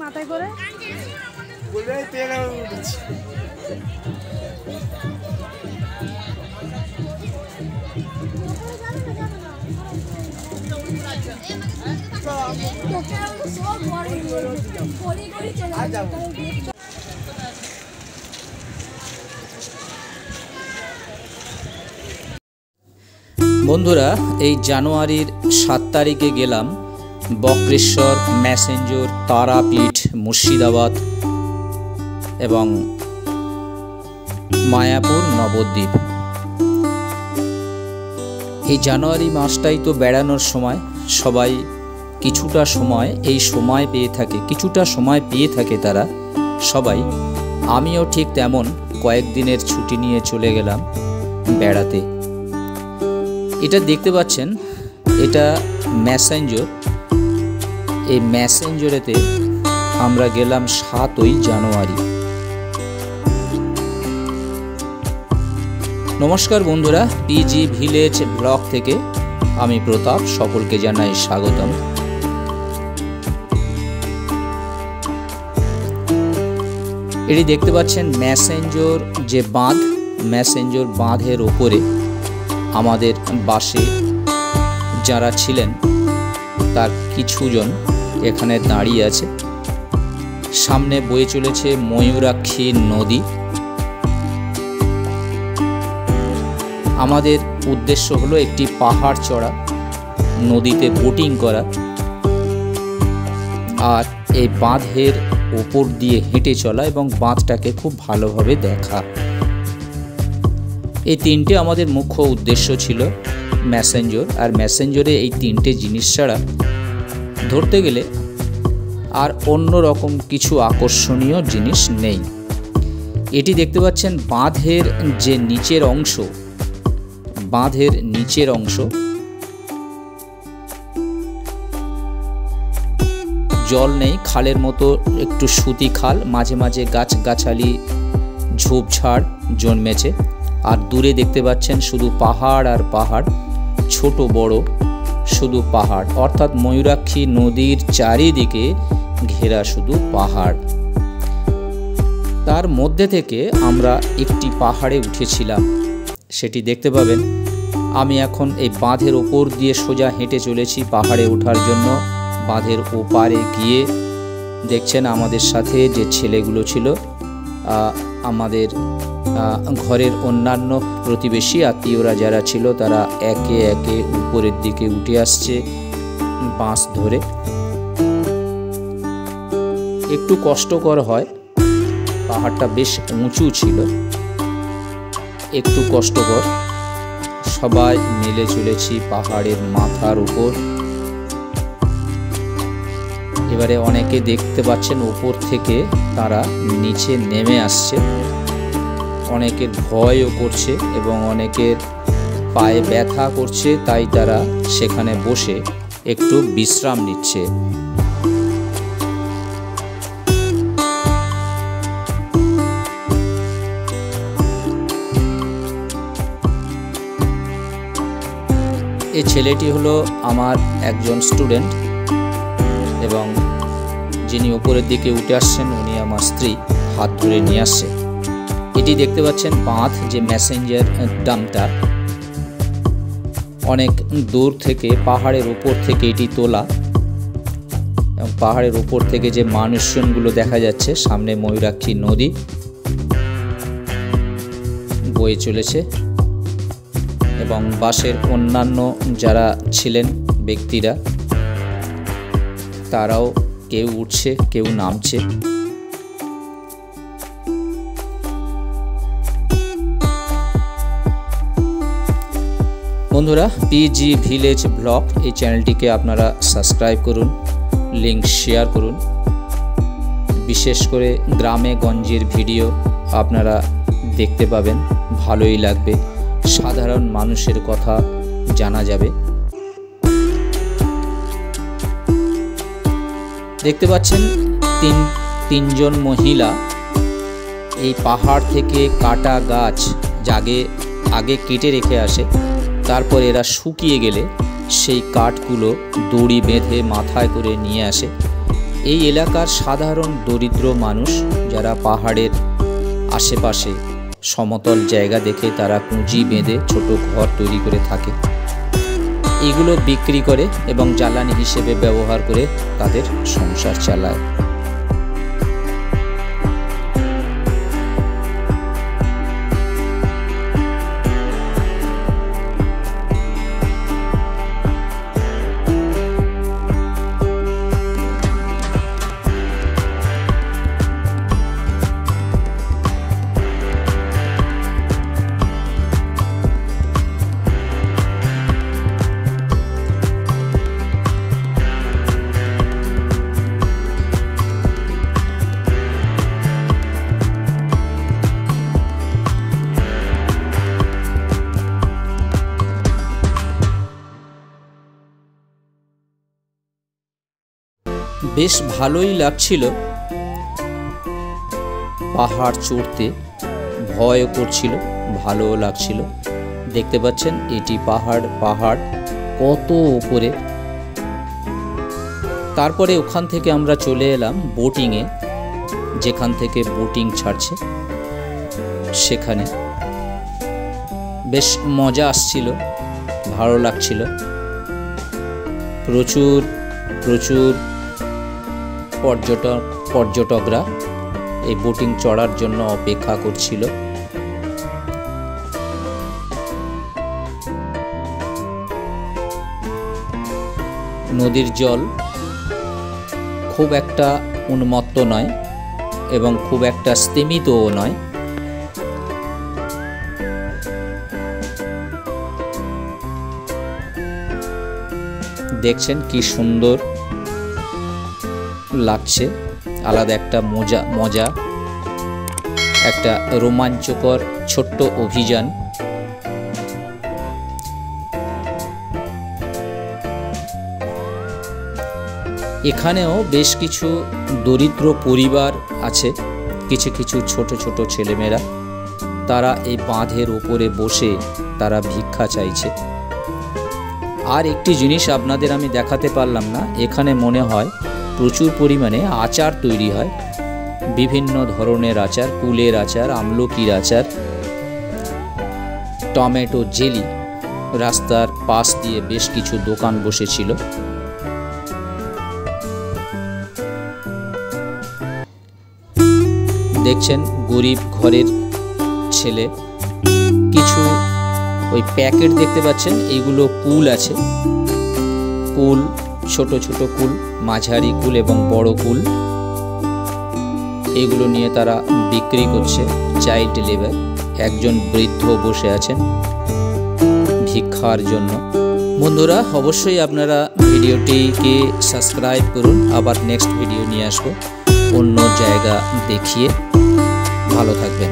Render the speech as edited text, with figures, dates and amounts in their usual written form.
মাথায় করে বন্ধুরা, এই জানুয়ারির 7 তারিখে গেলাম বক্রেশ্বর, ম্যাসেঞ্জর, তারাপীঠ, মুর্শিদাবাদ এবং মায়াপুর, নবদ্বীপ। এই জানুয়ারি মাসটাই তো বেড়ানোর সময়। সবাই কিছুটা সময় এই সময় পেয়ে থাকে, কিছুটা সময় পেয়ে থাকে তারা সবাই। আমিও ঠিক তেমন কয়েকদিনের ছুটি নিয়ে চলে গেলাম বেড়াতে। এটা দেখতে পাচ্ছেন, এটা ম্যাসেঞ্জর। এই ম্যাসেঞ্জরেতে আমরা গেলাম 7ই জানুয়ারি। নমস্কার বন্ধুরা, পিজি ভিলেজ ব্লগ থেকে আমি প্রতাপ, সকলকে জানাই স্বাগতম। এটি দেখতে পাচ্ছেন ম্যাসেঞ্জর যে বাঁধ, ম্যাসেঞ্জর বাঁধের ওপরে আমাদের বাসে যারা ছিলেন তার কিছুজন এখানে দাঁড়িয়ে আছে। সামনে বয়ে চলেছে ময়ূরাক্ষী নদী। আমাদের উদ্দেশ্য হলো একটি পাহাড় চড়া, নদীতে বোটিং করা আর এই বাঁধের ওপর দিয়ে হেঁটে চলা এবং বাঁধটাকে খুব ভালোভাবে দেখা। এই তিনটে আমাদের মুখ্য উদ্দেশ্য ছিল ম্যাসেঞ্জর। আর ম্যাসেঞ্জরে এই তিনটে জিনিস ছাড়া ধরতে গেলে আর অন্য রকম কিছু আকর্ষণীয় জিনিস নেই। এটি দেখতে পাচ্ছেন বাঁধের যে নিচের অংশ, বাঁধের নিচের অংশ জল নেই, খালের মতো একটু সুতি খাল, মাঝে মাঝে গাছগাছালি ঝোপঝাড় জন্মেছে। আর দূরে দেখতে পাচ্ছেন শুধু পাহাড় আর পাহাড়, ছোট বড় শুধু পাহাড়, অর্থাৎ ময়ূরাক্ষী নদীর চারিদিকে ঘেরা শুধু পাহাড়। তার মধ্যে থেকে আমরা একটি পাহাড়ে উঠেছিলাম, সেটি দেখতে পাবেন। আমি এখন এই বাঁধের ওপর দিয়ে সোজা হেঁটে চলেছি পাহাড়ে ওঠার জন্য। বাঁধের ওপারে গিয়ে দেখছেন আমাদের সাথে যে ছেলেগুলো ছিল, আমাদের ঘরের অন্যান্য প্রতিবেশী আত্মীয়রা যারা ছিল, তারা একে একে উপরের দিকে উঠে আসছে বাঁশ ধরে। একটু কষ্টকর হয়, পাহাড়টা বেশ উঁচু ছিল, একটু কষ্টকর। সবাই মিলে চলেছি পাহাড়ের মাথার উপর। এবারে অনেকে দেখতে পাচ্ছেন উপর থেকে তারা নিচে নেমে আসছে। অনেকের ভয়ও করছে এবং অনেকের পায়ে ব্যথা করছে, তাই তারা সেখানে বসে একটু বিশ্রাম নিচ্ছে। এই ছেলেটি হলো আমার একজন স্টুডেন্ট এবং যিনি উপরের দিকে উঠে আসছেন উনি আমার স্ত্রী, হাত ধরে নিয়ে আসছে। এটি দেখতে পাচ্ছেন বাঁধ, যে ম্যাসেঞ্জর ডামটা অনেক দূর থেকে পাহাড়ের উপর থেকে এটি তোলা এবং পাহাড়ের উপর থেকে যে মানুষজনগুলো দেখা যাচ্ছে, সামনে ময়ূরাক্ষী নদী বয়ে চলেছে এবং বাসের অন্যান্য যারা ছিলেন ব্যক্তিরা, তারাও কেউ উঠছে কেউ নামছে। বন্ধুরা, পিজি ভিলেজ ব্লগ এই চ্যানেলটিকে আপনারা সাবস্ক্রাইব করুন, লিঙ্ক শেয়ার করুন। বিশেষ করে গ্রামে গঞ্জের ভিডিও আপনারা দেখতে পাবেন, ভালোই লাগবে। সাধারণ মানুষের কথা জানা যাবে। দেখতে পাচ্ছেন তিনজন মহিলা এই পাহাড় থেকে কাটা গাছ আগে কেটে রেখে আসে, তারপর এরা শুকিয়ে গেলে সেই কাঠগুলো দড়ি বেঁধে মাথায় করে নিয়ে আসে। এই এলাকার সাধারণ দরিদ্র মানুষ যারা পাহাড়ের আশেপাশে সমতল জায়গা দেখে তারা পুঁজি বেঁধে ছোট ঘর তৈরি করে থাকে। এগুলো বিক্রি করে এবং জ্বালানি হিসেবে ব্যবহার করে তাদের সংসার চালায়। বেশ ভালোই লাগছিল পাহাড় চড়তে, ভয়ও করছিল, ভালোও লাগছিল। দেখতে পাচ্ছেন এটি পাহাড় কত উপরে। তারপরে ওখান থেকে আমরা চলে এলাম বোটিংয়ে, যেখান থেকে বোটিং ছাড়ছে সেখানে। বেশ মজা আসছিল, ভালো লাগছিল। প্রচুর পর্যটকরা এই বোটিং চড়ার জন্য অপেক্ষা করছিল। নদীর জল খুব একটা উন্মত্ত নয় এবং খুব একটা স্তিমিতও নয়। দেখছেন কি সুন্দর লাগছে, আলাদা একটা মজা, একটা রোমাঞ্চকর ছোট্ট অভিযান। এখানেও বেশ কিছু দরিদ্র পরিবার আছে, কিছু ছোট ছোট ছেলেমেয়েরা, তারা এই বাঁধের উপরে বসে তারা ভিক্ষা চাইছে। আর একটি জিনিস আপনাদের আমি দেখাতে পারলাম না, এখানে মনে হয় প্রচুর পরিমাণে আচার তৈরি হয়, বিভিন্ন ধরনের আচার, কুলের আচার, আমলকির আচার, টমেটো জেলি। রাস্তার পাশ দিয়ে বেশ কিছু দোকান বসেছিল। দেখছেন গরিব ঘরের ছেলে, কিছু ওই প্যাকেট দেখতে পাচ্ছেন, এগুলো কুল আছে, কুল, ছোট ছোট কুল, মাঝারি কুল এবং বড় কুল, এগুলো নিয়ে তারা বিক্রি করছে। চাইল্ড লেবার, একজন বৃদ্ধ বসে আছেন ভিক্ষার জন্য। বন্ধুরা, অবশ্যই আপনারা ভিডিওটিকে সাবস্ক্রাইব করুন। আবার নেক্সট ভিডিও নিয়ে আসবো অন্য জায়গা দেখিয়ে। ভালো থাকবেন।